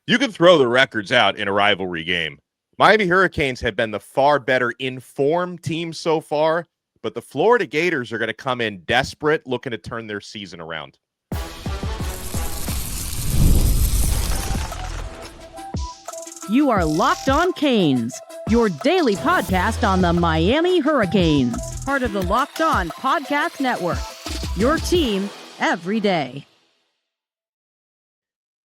You can throw the records out in a rivalry game. Miami Hurricanes have been the far better informed team so far, but the Florida Gators are going to come in desperate, looking to turn their season around. You are Locked On Canes, your daily podcast on the Miami Hurricanes, part of the Locked On Podcast Network, your team every day.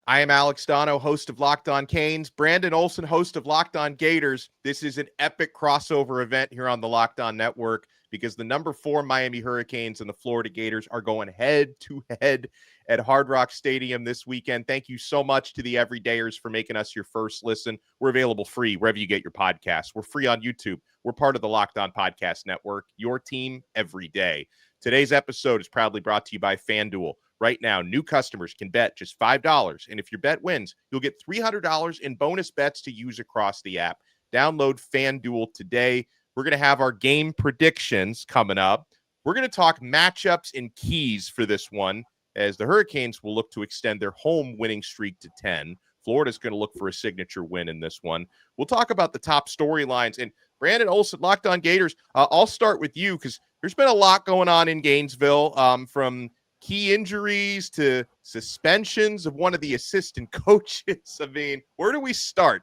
I am Alex Donno, host of Locked On Canes. Brandon Olsen, host of Locked On Gators. This is an epic crossover event here on the Locked On Network because the number 4 Miami Hurricanes and the Florida Gators are going head-to-head at Hard Rock Stadium this weekend. Thank you so much to the everydayers for making us your first listen. We're available free wherever you get your podcasts. We're free on YouTube. We're part of the Locked On Podcast Network, your team every day. Today's episode is proudly brought to you by FanDuel. Right now, new customers can bet just $5, and if your bet wins, you'll get $300 in bonus bets to use across the app. Download FanDuel today. We're going to have our game predictions coming up. We're going to talk matchups and keys for this one, as the Hurricanes will look to extend their home winning streak to 10. Florida's going to look for a signature win in this one. We'll talk about the top storylines. And Brandon Olsen, Locked On Gators, I'll start with you because there's been a lot going on in Gainesville, from key injuries to suspensions of one of the assistant coaches. I mean, where do we start?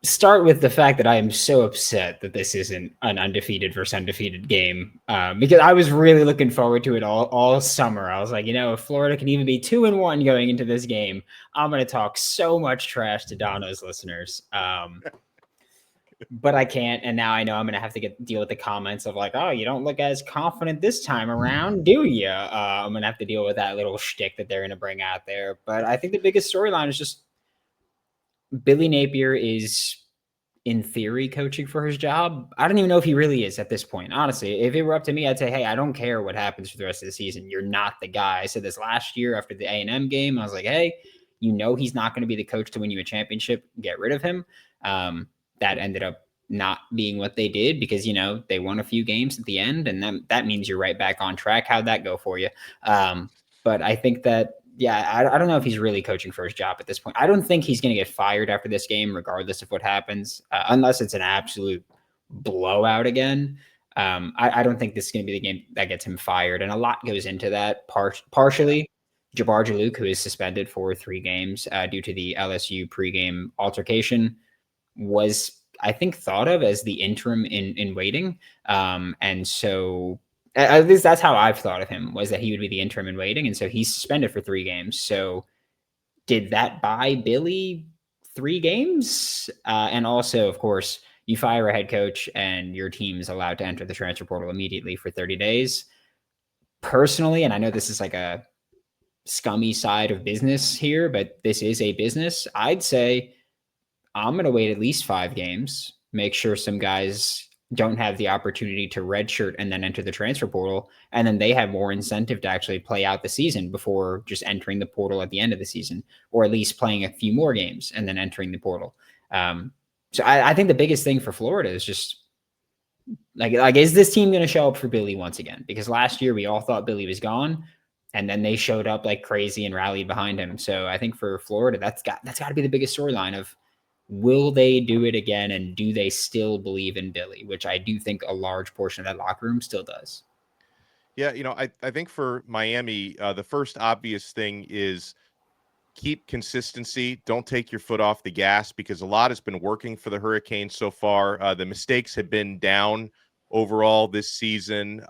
Start with the fact that I am so upset that this isn't an undefeated versus undefeated game, because I was really looking forward to it all summer. I was like, if Florida can even be 2-1 going into this game, I'm going to talk so much trash to Donno's listeners. But I can't, and now I know I'm going to have to deal with the comments of like, oh, you don't look as confident this time around, do you? I'm going to have to deal with that little shtick that they're going to bring out there. But I think the biggest storyline is just Billy Napier is, in theory, coaching for his job. I don't even know if he really is at this point. Honestly, if it were up to me, I'd say, hey, I don't care what happens for the rest of the season. You're not the guy. I said this last year after the A&M game. I was like, hey, he's not going to be the coach to win you a championship. Get rid of him. That ended up not being what they did because, they won a few games at the end, and that means you're right back on track. How'd that go for you? But I think that, I don't know if he's really coaching for his job at this point. I don't think he's going to get fired after this game, regardless of what happens, unless it's an absolute blowout again. I don't think this is going to be the game that gets him fired, and a lot goes into that. Partially, Jabbar Jalouk, who is suspended for 3 games due to the LSU pregame altercation, was, I think, thought of as the interim in waiting. And so at least that's how I've thought of him, was that he would be the interim in waiting. And so he's suspended for 3 games. So did that buy Billy 3 games? And also, of course, you fire a head coach and your team is allowed to enter the transfer portal immediately for 30 days. Personally, and I know this is like a scummy side of business here, but this is a business. I'd say I'm going to wait at least 5 games, make sure some guys don't have the opportunity to redshirt and then enter the transfer portal, and then they have more incentive to actually play out the season before just entering the portal at the end of the season, or at least playing a few more games and then entering the portal. So I think the biggest thing for Florida is just like is this team going to show up for Billy once again? Because last year we all thought Billy was gone, and then they showed up like crazy and rallied behind him. So I think for Florida, that's got to be the biggest storyline of, will they do it again, and do they still believe in Billy, which I do think a large portion of that locker room still does. Yeah, I think for Miami, the first obvious thing is keep consistency. Don't take your foot off the gas, because a lot has been working for the Hurricanes so far. The mistakes have been down overall this season.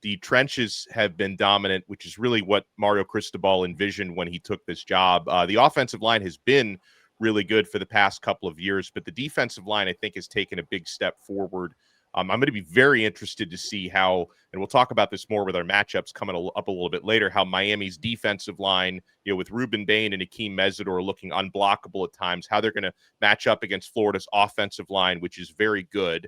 The trenches have been dominant, which is really what Mario Cristobal envisioned when he took this job. The offensive line has been really good for the past couple of years, but the defensive line, I think, has taken a big step forward. I'm going to be very interested to see how, and we'll talk about this more with our matchups coming up a little bit later, how Miami's defensive line, with Ruben Bane and Akeem Mezador looking unblockable at times, how they're going to match up against Florida's offensive line, which is very good.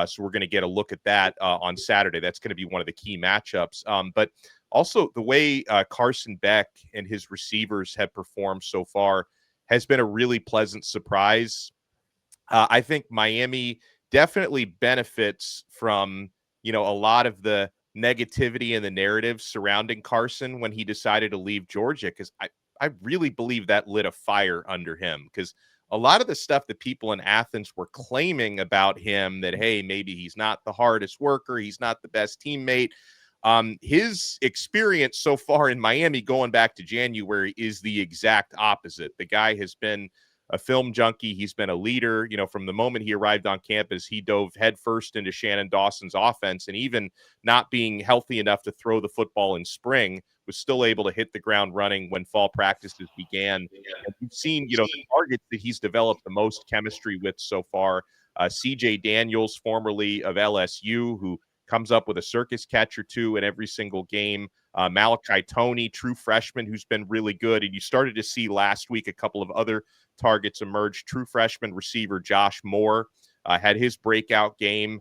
So we're going to get a look at that on Saturday. That's going to be one of the key matchups. But also the way Carson Beck and his receivers have performed so far has been a really pleasant surprise. I think Miami definitely benefits from, a lot of the negativity and the narrative surrounding Carson when he decided to leave Georgia, because I really believe that lit a fire under him, because a lot of the stuff that people in Athens were claiming about him, that, hey, maybe he's not the hardest worker, he's not the best teammate. His experience so far in Miami going back to January is the exact opposite. The guy has been a film junkie. He's been a leader. From the moment he arrived on campus, he dove headfirst into Shannon Dawson's offense, and even not being healthy enough to throw the football in spring, was still able to hit the ground running when fall practices began. And we've seen, the targets that he's developed the most chemistry with so far. CJ Daniels, formerly of LSU, who comes up with a circus catch or two in every single game. Malachi Toney, true freshman, who's been really good. And you started to see last week a couple of other targets emerge. True freshman receiver Josh Moore had his breakout game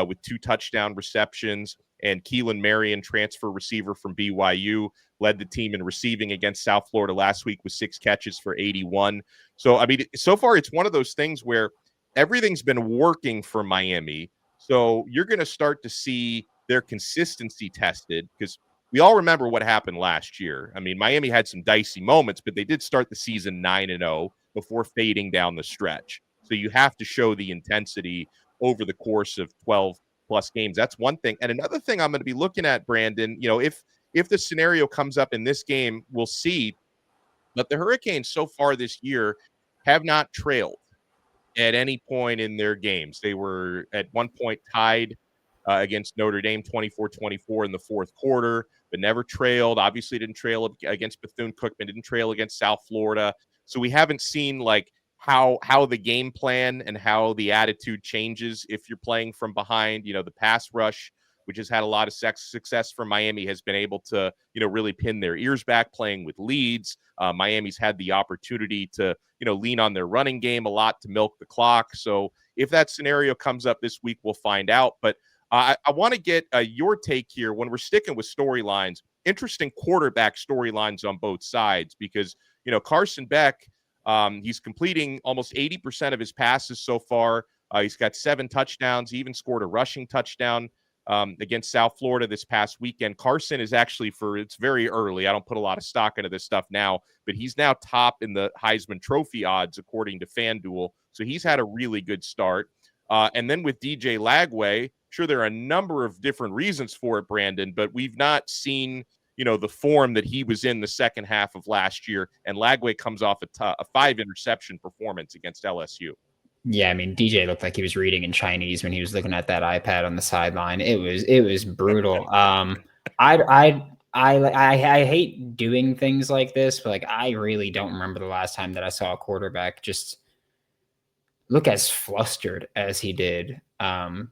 with 2 touchdown receptions. And Keelan Marion, transfer receiver from BYU, led the team in receiving against South Florida last week with 6 catches for 81. So, I mean, so far it's one of those things where everything's been working for Miami. So you're going to start to see their consistency tested, because we all remember what happened last year. I mean, Miami had some dicey moments, but they did start the season 9-0 before fading down the stretch. So you have to show the intensity over the course of 12 plus games. That's one thing. And another thing I'm going to be looking at, Brandon, if the scenario comes up in this game, we'll see that the Hurricanes so far this year have not trailed at any point in their games. They were at one point tied against Notre Dame 24-24 in the fourth quarter, but never trailed. Obviously didn't trail against Bethune-Cookman, didn't trail against South Florida. So we haven't seen like how the game plan and how the attitude changes if you're playing from behind. The pass rush, which has had a lot of success for Miami, has been able to, really pin their ears back playing with leads. Miami's had the opportunity to, lean on their running game a lot to milk the clock. So if that scenario comes up this week, we'll find out. But I want to get your take here when we're sticking with storylines. Interesting quarterback storylines on both sides, because, Carson Beck, he's completing almost 80% of his passes so far. He's got 7 touchdowns. He even scored a rushing touchdown against South Florida this past weekend. Carson is actually, it's very early, I don't put a lot of stock into this stuff now, but he's now top in the Heisman Trophy odds according to FanDuel. So he's had a really good start. And then with DJ Lagway, sure, there are a number of different reasons for it, Brandon, but we've not seen, the form that he was in the second half of last year. And Lagway comes off a 5 interception performance against LSU. Yeah, I mean, DJ looked like he was reading in Chinese when he was looking at that iPad on the sideline. It was brutal. I hate doing things like this, but like I really don't remember the last time that I saw a quarterback just look as flustered as he did. And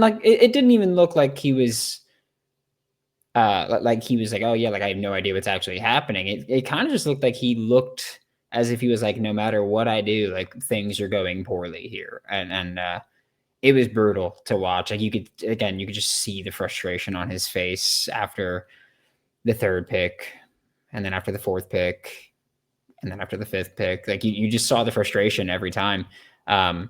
like it didn't even look like he was like oh yeah, like I have no idea what's actually happening. It kind of just looked like he looked as if he was like, no matter what I do, like things are going poorly here. And it was brutal to watch. Like you could just see the frustration on his face after the 3rd pick, and then after the 4th pick, and then after the 5th pick. Like you just saw the frustration every time. And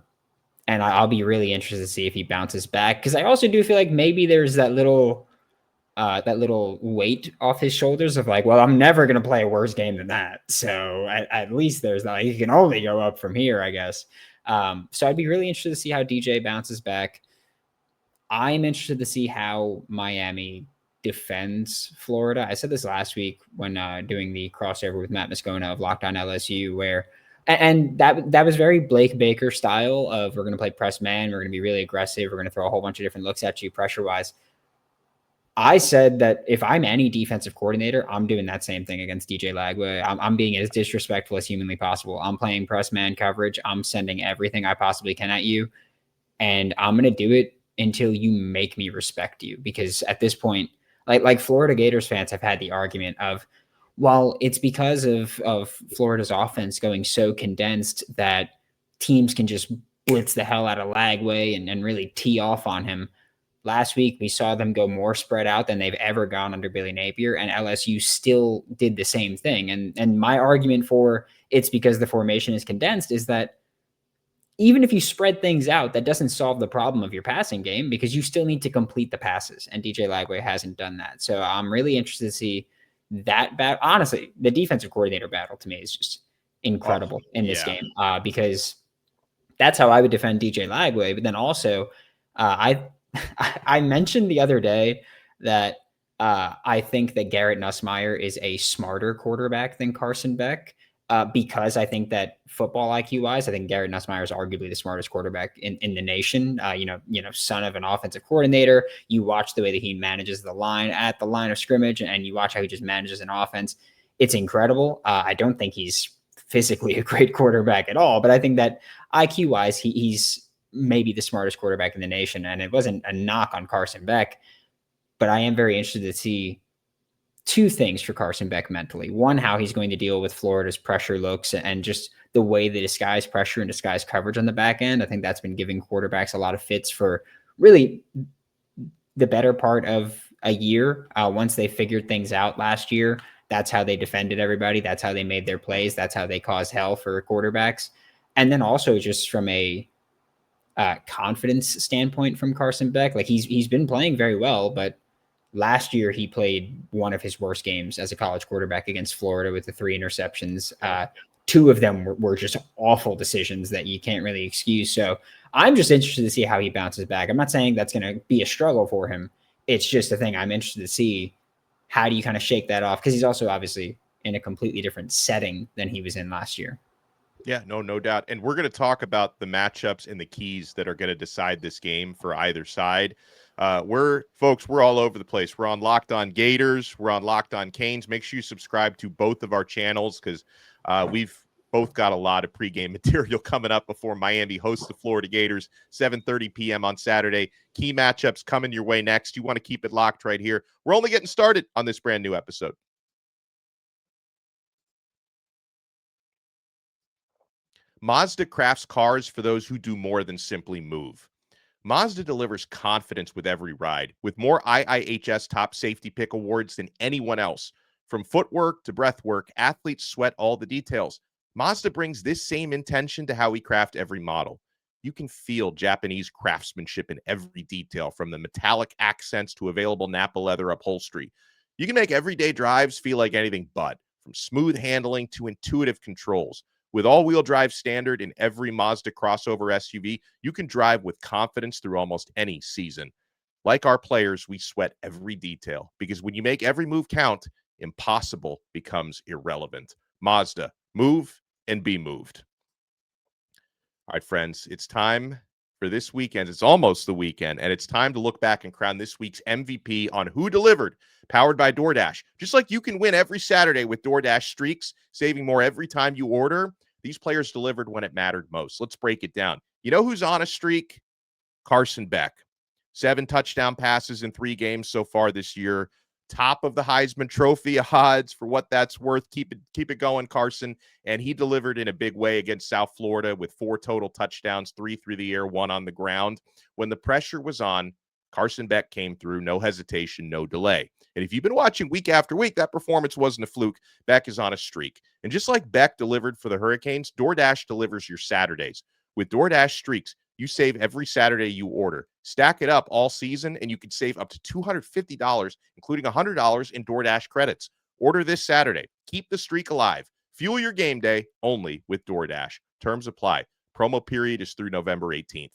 I'll be really interested to see if he bounces back, because I also do feel like maybe there's that little weight off his shoulders of like, well, I'm never going to play a worse game than that. So at least there's that, like, you can only go up from here, I guess. So I'd be really interested to see how DJ bounces back. I'm interested to see how Miami defends Florida. I said this last week when doing the crossover with Matt Moscona of Locked On LSU, where, and that was very Blake Baker style of, we're going to play press man, we're going to be really aggressive, we're going to throw a whole bunch of different looks at you pressure wise. I said that if I'm any defensive coordinator, I'm doing that same thing against DJ Lagway. I'm being as disrespectful as humanly possible. I'm playing press man coverage. I'm sending everything I possibly can at you, and I'm going to do it until you make me respect you. Because at this point, like Florida Gators fans have had the argument of, well, it's because of Florida's offense going so condensed that teams can just blitz the hell out of Lagway and really tee off on him. Last week, we saw them go more spread out than they've ever gone under Billy Napier, and LSU still did the same thing. And my argument for it's because the formation is condensed is that even if you spread things out, that doesn't solve the problem of your passing game, because you still need to complete the passes, and DJ Lagway hasn't done that. So I'm really interested to see that bad. Honestly, the defensive coordinator battle to me is just incredible in this game, because that's how I would defend DJ Lagway. But then also, I mentioned the other day that I think that Garrett Nussmeier is a smarter quarterback than Carson Beck, because I think that football IQ wise, I think Garrett Nussmeier is arguably the smartest quarterback in the nation. Son of an offensive coordinator. You watch the way that he manages the line at the line of scrimmage, and you watch how he just manages an offense. It's incredible. I don't think he's physically a great quarterback at all, but I think that IQ wise, he's maybe the smartest quarterback in the nation. And it wasn't a knock on Carson Beck, but I am very interested to see two things for Carson Beck mentally. One, how he's going to deal with Florida's pressure looks and just the way they disguise pressure and disguise coverage on the back end. I think that's been giving quarterbacks a lot of fits for really the better part of a year. Once they figured things out last year, that's how they defended everybody. That's how they made their plays. That's how they caused hell for quarterbacks. And then also just from a confidence standpoint from Carson Beck, like he's been playing very well, but last year he played one of his worst games as a college quarterback against Florida with the 3 interceptions. 2 of them were just awful decisions that you can't really excuse. So I'm just interested to see how he bounces back. I'm not saying that's going to be a struggle for him. It's just a thing I'm interested to see. How do you kind of shake that off? Because he's also obviously in a completely different setting than he was in last year. Yeah, no doubt. And we're going to talk about the matchups and the keys that are going to decide this game for either side. We're all over the place. We're on Locked On Gators. We're on Locked On Canes. Make sure you subscribe to both of our channels, because we've both got a lot of pregame material coming up before Miami hosts the Florida Gators, 7:30 p.m. on Saturday. Key matchups coming your way next. You want to keep it locked right here. We're only getting started on this brand new episode. Mazda crafts cars for those who do more than simply move. Mazda delivers confidence with every ride, with more IIHS top safety pick awards than anyone else. From footwork to breathwork, athletes sweat all the details. Mazda brings this same intention to how we craft every model. You can feel Japanese craftsmanship in every detail, from the metallic accents to available Napa leather upholstery. You can make everyday drives feel like anything but, from smooth handling to intuitive controls. With all-wheel drive standard in every Mazda crossover SUV, you can drive with confidence through almost any season. Like our players, we sweat every detail, because when you make every move count, impossible becomes irrelevant. Mazda, move and be moved. All right, friends, it's time for this weekend. It's almost the weekend, and it's time to look back and crown this week's MVP on Who Delivered, powered by DoorDash. Just like you can win every Saturday with DoorDash Streaks, saving more every time you order, these players delivered when it mattered most. Let's break it down. You know who's on a streak? Carson Beck. 7 touchdown passes in 3 games so far this year. Top of the Heisman Trophy odds, for what that's worth. Keep it going, Carson. And he delivered in a big way against South Florida with 4 total touchdowns, 3 through the air, 1 on the ground. When the pressure was on, Carson Beck came through, no hesitation, no delay. And if you've been watching week after week, that performance wasn't a fluke. Beck is on a streak. And just like Beck delivered for the Hurricanes, DoorDash delivers your Saturdays. With DoorDash Streaks, you save every Saturday you order. Stack it up all season, and you can save up to $250, including $100 in DoorDash credits. Order this Saturday. Keep the streak alive. Fuel your game day only with DoorDash. Terms apply. Promo period is through November 18th.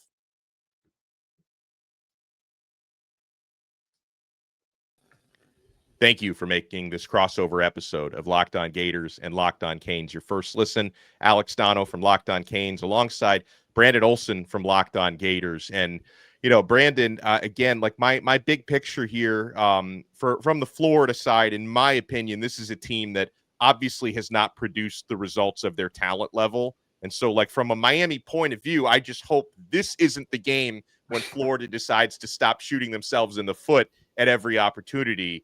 Thank you for making this crossover episode of Locked On Gators and Locked On Canes your first listen. Alex Donno from Locked On Canes alongside Brandon Olsen from Locked On Gators. And, you know, Brandon, again, like my big picture here from the Florida side, in my opinion, this is a team that obviously has not produced the results of their talent level. And so, like, from a Miami point of view, I just hope this isn't the game when Florida decides to stop shooting themselves in the foot at every opportunity.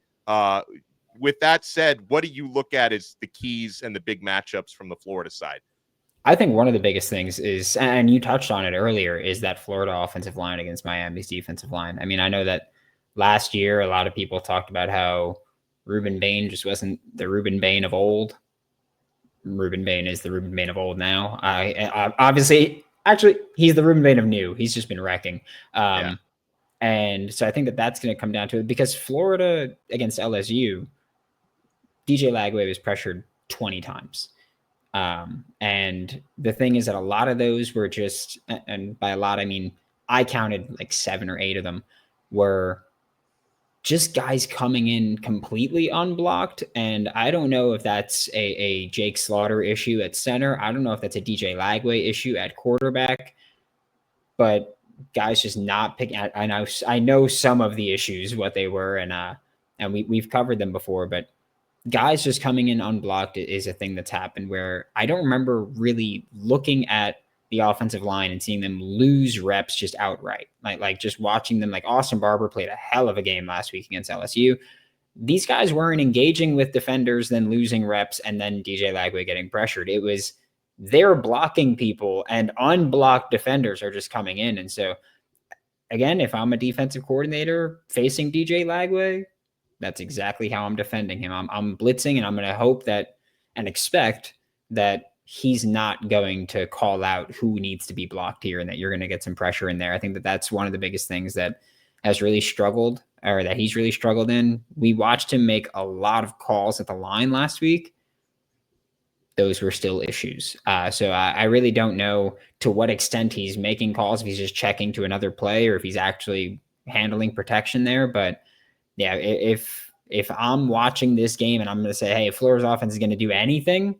With that said, what do you look at as the keys and the big matchups from the Florida side? I think one of the biggest things is, and you touched on it earlier, is that Florida offensive line against Miami's defensive line. I mean, I know that last year, a lot of people talked about how Ruben Bane just wasn't the Ruben Bane of old. Ruben Bane is the Ruben Bane of old now. Obviously, actually, he's the Ruben Bane of new. He's just been wrecking. And so I think that that's going to come down to it, because Florida against LSU, DJ Lagway was pressured 20 times. And the thing is that a lot of those were just, and by a lot, I mean, I counted like 7 or 8 of them were just guys coming in completely unblocked. And I don't know if that's a Jake Slaughter issue at center. I don't know if that's a DJ Lagway issue at quarterback, but guys just not picking. I know some of the issues, what they were, and we've covered them before, but guys just coming in unblocked is a thing that's happened where I don't remember really looking at the offensive line and seeing them lose reps just outright. Like just watching them, like Austin Barber played a hell of a game last week against LSU. These guys weren't engaging with defenders, then losing reps, and then DJ Lagway getting pressured. It was they're blocking people and unblocked defenders are just coming in. And so again, if I'm a defensive coordinator facing DJ Lagway, that's exactly how I'm defending him. I'm blitzing, and I'm going to hope that and expect that he's not going to call out who needs to be blocked here and that you're going to get some pressure in there. I think that that's one of the biggest things that has really struggled, or that he's really struggled in. We watched him make a lot of calls at the line last week. Those were still issues. So I really don't know to what extent he's making calls, if he's just checking to another play or if he's actually handling protection there. But yeah, if I'm watching this game and I'm going to say, hey, if Florida's offense is going to do anything,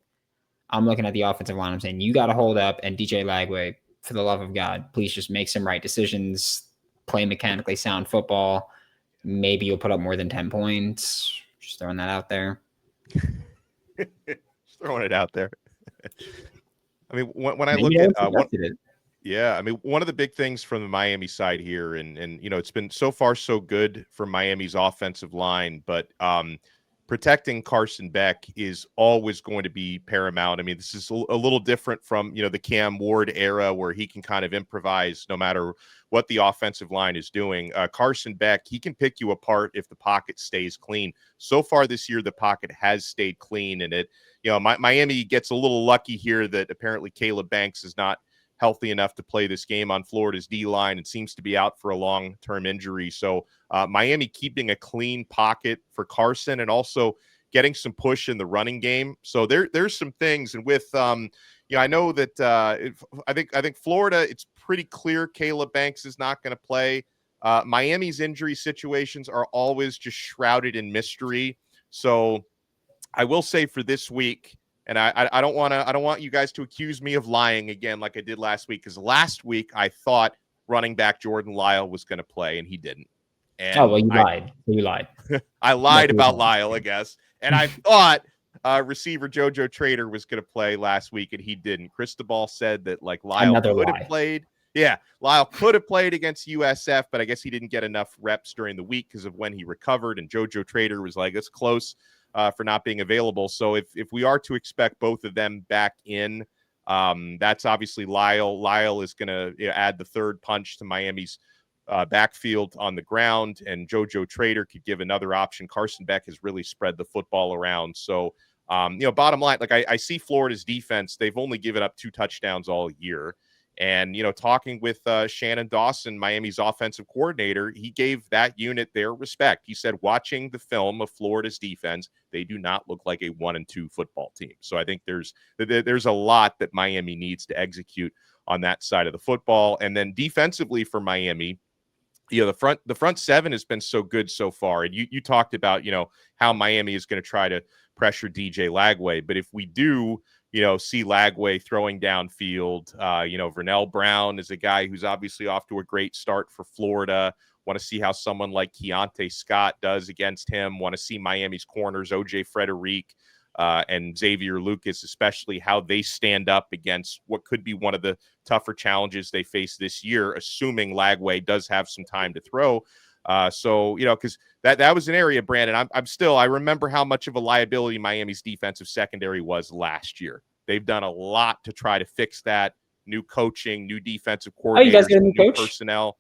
I'm looking at the offensive line. I'm saying, you got to hold up, and DJ Lagway, for the love of God, please just make some right decisions, play mechanically sound football. Maybe you'll put up more than 10 points. Just throwing that out there. Just throwing it out there. I mean, when I look at yeah, I mean, one of the big things from the Miami side here, and you know, it's been so far so good for Miami's offensive line, but protecting Carson Beck is always going to be paramount. I mean, this is a little different from, you know, the Cam Ward era where he can kind of improvise no matter what the offensive line is doing. Carson Beck, he can pick you apart if the pocket stays clean. So far this year, the pocket has stayed clean, and it, you know, Miami gets a little lucky here that apparently Caleb Banks is not healthy enough to play this game on Florida's D-line and seems to be out for a long-term injury. So Miami keeping a clean pocket for Carson and also getting some push in the running game. So there's some things. And with, you know, I know that I think Florida, it's pretty clear Caleb Banks is not going to play. Miami's injury situations are always just shrouded in mystery. So I will say for this week, and I don't want you guys to accuse me of lying again like I did last week, because last week I thought running back Jordan Lyle was going to play and he didn't. And oh, well, you lied. You lied. I lied about Lyle, I guess. And I thought receiver JoJo Trader was going to play last week and he didn't. Cristobal said that like Lyle could have played. Yeah, Lyle could have played against USF, but I guess he didn't get enough reps during the week because of when he recovered. And JoJo Trader was like, it's close. For not being available. So if we are to expect both of them back in, that's obviously Lyle. Lyle is going to add the third punch to Miami's backfield on the ground, and JoJo Trader could give another option. Carson Beck has really spread the football around. So, you know, bottom line, like I see Florida's defense, they've only given up 2 touchdowns all year. And, you know, talking with Shannon Dawson, Miami's offensive coordinator, he gave that unit their respect. He said, watching the film of Florida's defense, they do not look like a 1-2 football team. So I think there's a lot that Miami needs to execute on that side of the football. And then defensively for Miami, you know, the front seven has been so good so far. And you talked about, you know, how Miami is going to try to pressure DJ Lagway. But if we do, you know, see Lagway throwing downfield, you know, Vernell Brown is a guy who's obviously off to a great start for Florida. Want to see how someone like Keontae Scott does against him. Want to see Miami's corners, OJ Frederic and Xavier Lucas, especially how they stand up against what could be one of the tougher challenges they face this year, assuming Lagway does have some time to throw. So, you know, because that was an area, Brandon, I remember how much of a liability Miami's defensive secondary was last year. They've done a lot to try to fix that. New coaching, new defensive coordinators, you guys got a new coach? Personnel.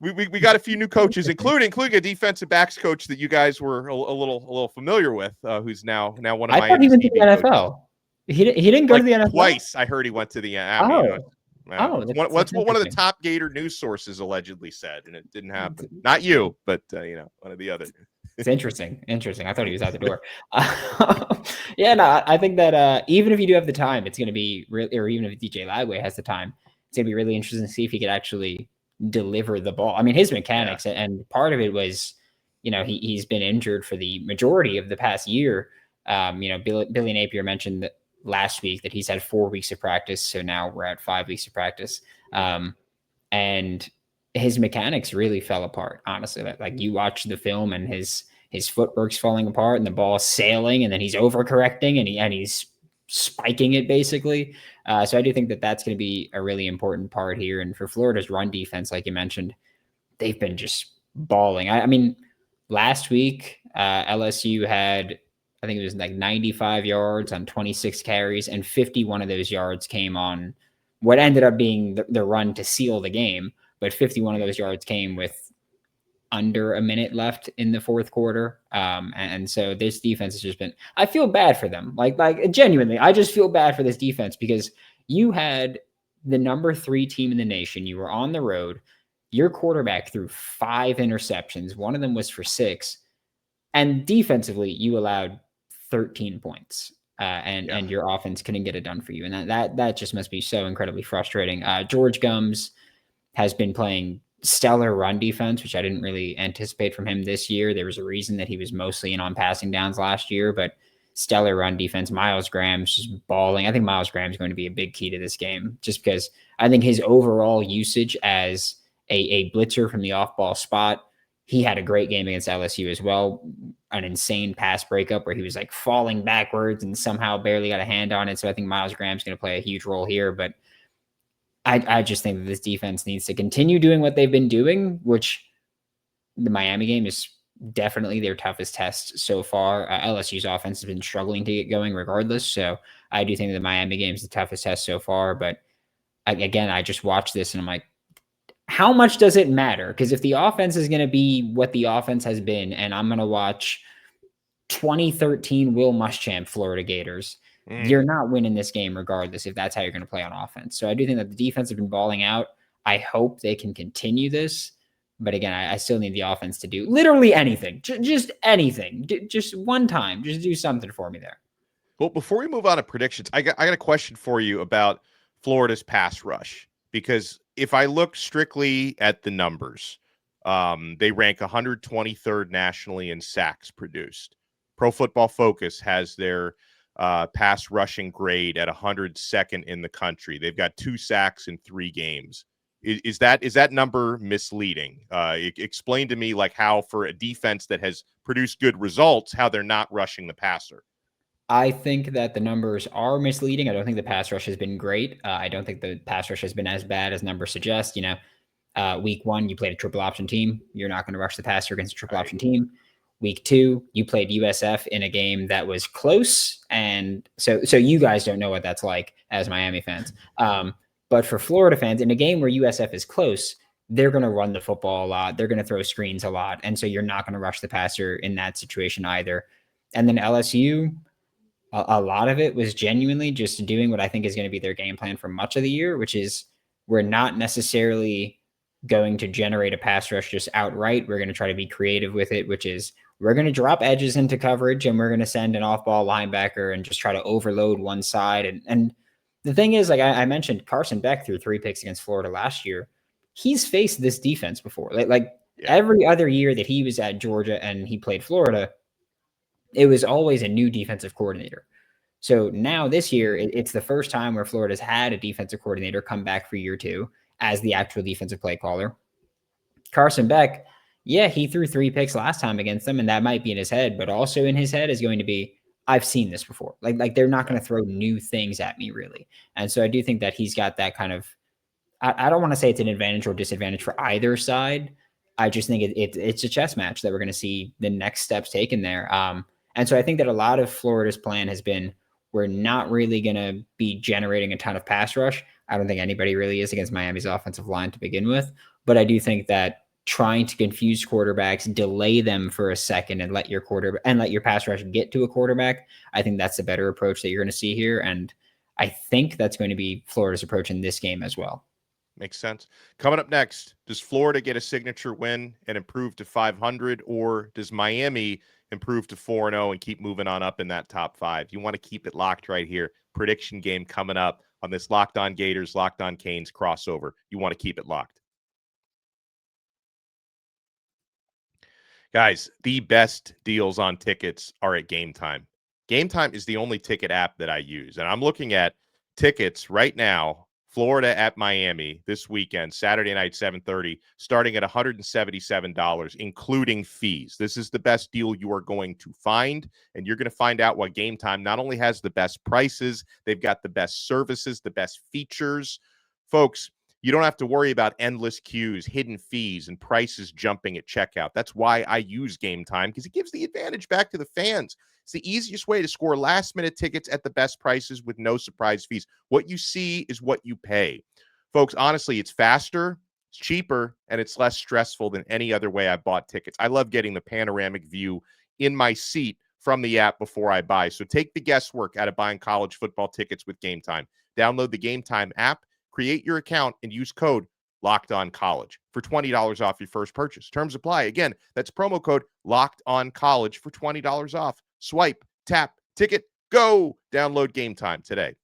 We got a few new coaches, including a defensive backs coach that you guys were a little familiar with, who's now one of Miami's. I thought he went to the NFL. He didn't go to the NFL twice. I heard he went to the NFL. What's one of the top Gator news sources allegedly said, and it didn't happen. Not you, but you know, one of the others. It's interesting. I thought he was out the door. Yeah, no, I think that even if you do have the time, it's going to be really, or even if DJ Lagway has the time, it's going to be really interesting to see if he could actually deliver the ball. I mean, his mechanics, and part of it was, he's been injured for the majority of the past year. Billy Napier mentioned that last week that he's had 4 weeks of practice. So now we're at 5 weeks of practice. And his mechanics really fell apart, honestly. Like you watch the film and his footwork's falling apart and the ball's sailing and then he's overcorrecting and he's spiking it basically. So I do think that that's going to be a really important part here. And for Florida's run defense, like you mentioned, they've been just balling. I mean, last week, LSU had, I think it was like 95 yards on 26 carries, and 51 of those yards came on what ended up being the run to seal the game. But 51 of those yards came with under a minute left in the fourth quarter. And so this defense has just been, I feel bad for them. Like genuinely, I just feel bad for this defense because you had the number 3 team in the nation. You were on the road. Your quarterback threw 5 interceptions. One of them was for 6. And defensively, you allowed 13 points. And your offense couldn't get it done for you. And that just must be so incredibly frustrating. George Gums has been playing stellar run defense, which I didn't really anticipate from him this year. There was a reason that he was mostly in on passing downs last year, but stellar run defense. Miles Graham's just balling. I think Miles Graham's going to be a big key to this game just because I think his overall usage as a blitzer from the off-ball spot, he had a great game against LSU as well. An insane pass breakup where he was like falling backwards and somehow barely got a hand on it. So I think Miles Graham's going to play a huge role here, but I just think that this defense needs to continue doing what they've been doing, which the Miami game is definitely their toughest test so far. LSU's offense has been struggling to get going regardless. So I do think the Miami game is the toughest test so far. But I just watched this and I'm like, how much does it matter? Because if the offense is going to be what the offense has been, and I'm going to watch 2013 Will Muschamp Florida Gators, you're not winning this game regardless if that's how you're going to play on offense. So I do think that the defense has been balling out. I hope they can continue this. But again, I still need the offense to do literally anything, just anything, just one time, just do something for me there. Well, before we move on to predictions, I got a question for you about Florida's pass rush, because if I look strictly at the numbers, they rank 123rd nationally in sacks produced. Pro Football Focus has their pass rushing grade at 102nd in the country. They've got 2 sacks in 3 games. Is that number misleading? Explain to me, like, how for a defense that has produced good results, how they're not rushing the passer. I think that the numbers are misleading. I don't think the pass rush has been great. I don't think the pass rush has been as bad as numbers suggest. Week 1, you played a triple option team. You're not going to rush the passer against a triple option team. Week 2, you played USF in a game that was close. And so you guys don't know what that's like as Miami fans. But for Florida fans, in a game where USF is close, they're going to run the football a lot. They're going to throw screens a lot. And so you're not going to rush the passer in that situation either. And then LSU, a lot of it was genuinely just doing what I think is going to be their game plan for much of the year, which is we're not necessarily going to generate a pass rush just outright. We're going to try to be creative with it, which is we're going to drop edges into coverage and we're going to send an off-ball linebacker and just try to overload one side. And the thing is, like I mentioned, Carson Beck threw 3 picks against Florida last year. He's faced this defense before. Every other year that he was at Georgia and he played Florida, it was always a new defensive coordinator. So now this year, it's the first time where Florida's had a defensive coordinator come back for year 2 as the actual defensive play caller. Carson Beck, yeah, he threw 3 picks last time against them, and that might be in his head, but also in his head is going to be, I've seen this before. Like they're not going to throw new things at me, really. And so I do think that he's got that kind of, I don't want to say it's an advantage or disadvantage for either side. I just think it's a chess match that we're going to see the next steps taken there. And so I think that a lot of Florida's plan has been, we're not really going to be generating a ton of pass rush. I don't think anybody really is against Miami's offensive line to begin with. But I do think that trying to confuse quarterbacks, delay them for a second and let your pass rush get to a quarterback, I think that's the better approach that you're going to see here. And I think that's going to be Florida's approach in this game as well. Makes sense. Coming up next, does Florida get a signature win and improve to 500, or does Miami improve to 4-0 and keep moving on up in that top 5? You want to keep it locked right here. Prediction game coming up on this Locked On Gators, Locked On Canes crossover. You want to keep it locked. Guys, the best deals on tickets are at Game Time. Game Time is the only ticket app that I use, and I'm looking at tickets right now. Florida at Miami this weekend, Saturday night, 7:30, starting at $177, including fees. This is the best deal you are going to find, and you're going to find out why Game Time not only has the best prices, they've got the best services, the best features. Folks, you don't have to worry about endless queues, hidden fees, and prices jumping at checkout. That's why I use Game Time, because it gives the advantage back to the fans. It's the easiest way to score last-minute tickets at the best prices with no surprise fees. What you see is what you pay. Folks, honestly, it's faster, it's cheaper, and it's less stressful than any other way I bought tickets. I love getting the panoramic view in my seat from the app before I buy. So take the guesswork out of buying college football tickets with Game Time. Download the Game Time app, create your account, and use code LOCKEDONCollege for $20 off your first purchase. Terms apply. Again, that's promo code LOCKEDONCollege for $20 off. Swipe, tap, ticket, go. Download Game Time today.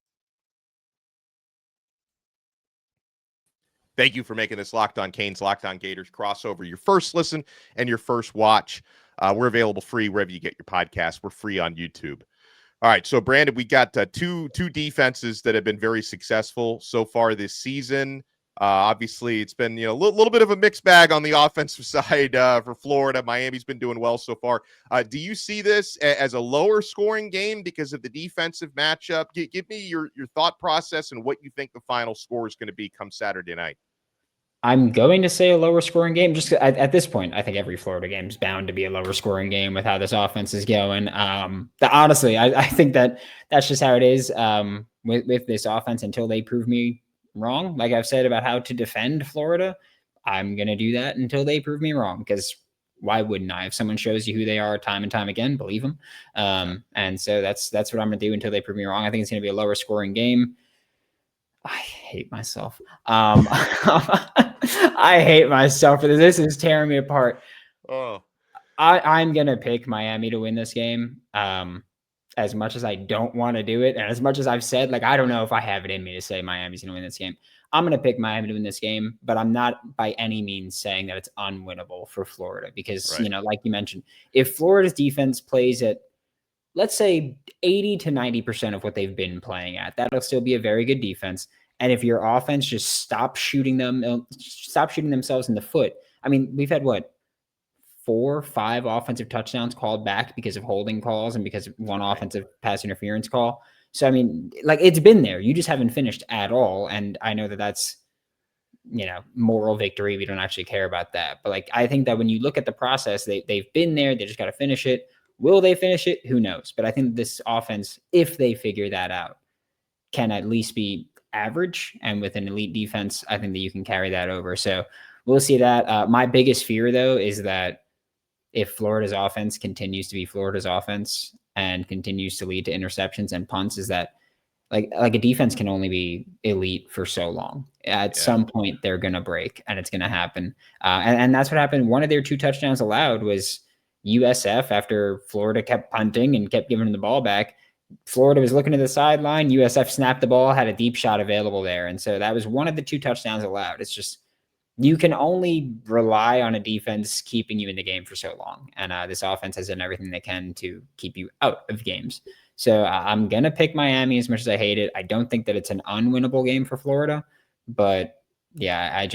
Thank you for making this Locked On Canes, Locked On Gators crossover your first listen and your first watch. We're available free wherever you get your podcasts. We're free on YouTube. All right, so Brandon, we got two defenses that have been very successful so far this season. Obviously, it's been a little bit of a mixed bag on the offensive side for Florida. Miami's been doing well so far. Do you see this as a lower scoring game because of the defensive matchup? Give me your thought process and what you think the final score is going to be come Saturday night. I'm going to say a lower scoring game. Just at this point, I think every Florida game is bound to be a lower scoring game with how this offense is going. Honestly, I think that's just how it is with this offense until they prove me wrong. Like I've said about how to defend Florida, I'm going to do that until they prove me wrong, because why wouldn't I? If someone shows you who they are time and time again, believe them. And so that's what I'm going to do until they prove me wrong. I think it's going to be a lower scoring game. I hate myself. I hate myself for this. This is tearing me apart. Oh, I'm going to pick Miami to win this game. As much as I don't want to do it, and as much as I've said, like, I don't know if I have it in me to say Miami's going to win this game. I'm going to pick Miami to win this game, but I'm not by any means saying that it's unwinnable for Florida because, right. Like you mentioned, if Florida's defense plays at, let's say 80 to 90% of what they've been playing at, that'll still be a very good defense. And if your offense just stop shooting themselves in the foot. I mean, we've had 4, 5 offensive touchdowns called back because of holding calls and because of one offensive pass interference call. So, I mean, like, it's been there. You just haven't finished at all. And I know that that's, moral victory. We don't actually care about that. But, like, I think that when you look at the process, they've been there. They just got to finish it. Will they finish it? Who knows? But I think this offense, if they figure that out, can at least be average. And with an elite defense, I think that you can carry that over. So we'll see that. My biggest fear, though, is that if Florida's offense continues to be Florida's offense and continues to lead to interceptions and punts, is that like a defense can only be elite for so long. At some point, they're going to break, and it's going to happen. And that's what happened. One of their 2 touchdowns allowed was USF after Florida kept punting and kept giving them the ball back. Florida was looking to the sideline. USF snapped the ball, had a deep shot available there. And so that was one of the 2 touchdowns allowed. It's just, you can only rely on a defense keeping you in the game for so long. And this offense has done everything they can to keep you out of games. So I'm going to pick Miami as much as I hate it. I don't think that it's an unwinnable game for Florida. But yeah,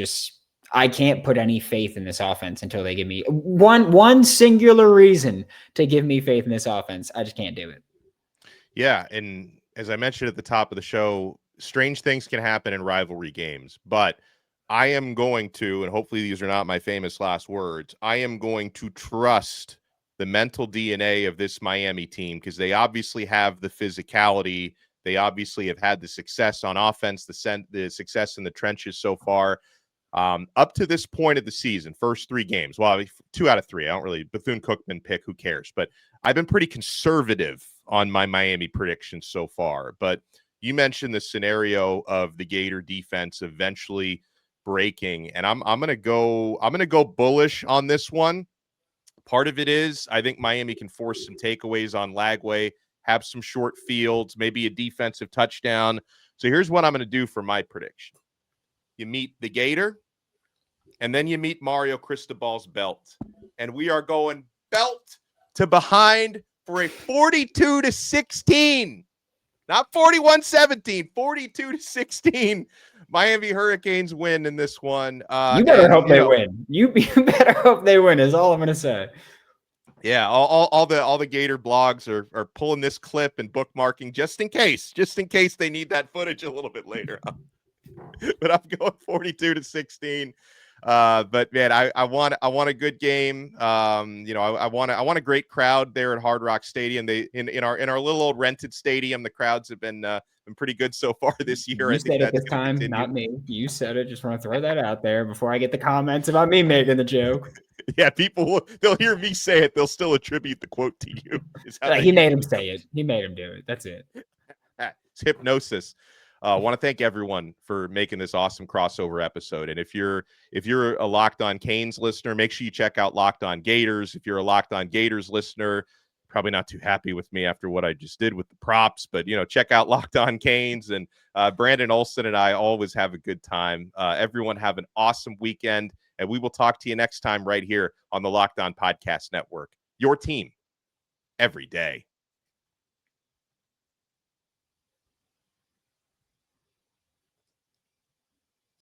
I can't put any faith in this offense until they give me one singular reason to give me faith in this offense. I just can't do it. Yeah, and as I mentioned at the top of the show, strange things can happen in rivalry games, but I am going to, and hopefully these are not my famous last words, I am going to trust the mental DNA of this Miami team because they obviously have the physicality. They obviously have had the success on offense, the success in the trenches so far. Up to this point of the season, first 3 games, well, 2 out of 3, I don't really Bethune-Cookman pick, who cares? But I've been pretty conservative on my Miami predictions so far. But you mentioned the scenario of the Gator defense eventually breaking, and I'm gonna go bullish on this one. Part of it is I think Miami can force some takeaways on Lagway, have some short fields, maybe a defensive touchdown. So here's what I'm going to do for my prediction. You meet the Gator, and then you meet Mario Cristobal's belt. And we are going belt to behind for a 42-16. Not 41-17, 42-16. Miami Hurricanes win in this one. You better hope they win. You better hope they win is all I'm going to say. Yeah, all the Gator blogs are pulling this clip and bookmarking just in case they need that footage a little bit later. But I'm going 42-16. But man, I want a good game. I want a great crowd there at Hard Rock Stadium. They in our little old rented stadium, the crowds have been pretty good so far this year. You said it this time, not me. You said it. Just want to throw that out there before I get the comments about me making the joke. Yeah, they'll hear me say it. They'll still attribute the quote to you. He made him say it. He made him do it. That's it. It's hypnosis. I want to thank everyone for making this awesome crossover episode. And if you're a Locked On Canes listener, make sure you check out Locked On Gators. If you're a Locked On Gators listener, probably not too happy with me after what I just did with the props, but check out Locked On Canes. And Brandon Olsen and I always have a good time. Everyone have an awesome weekend, and we will talk to you next time right here on the Locked On Podcast Network. Your team every day.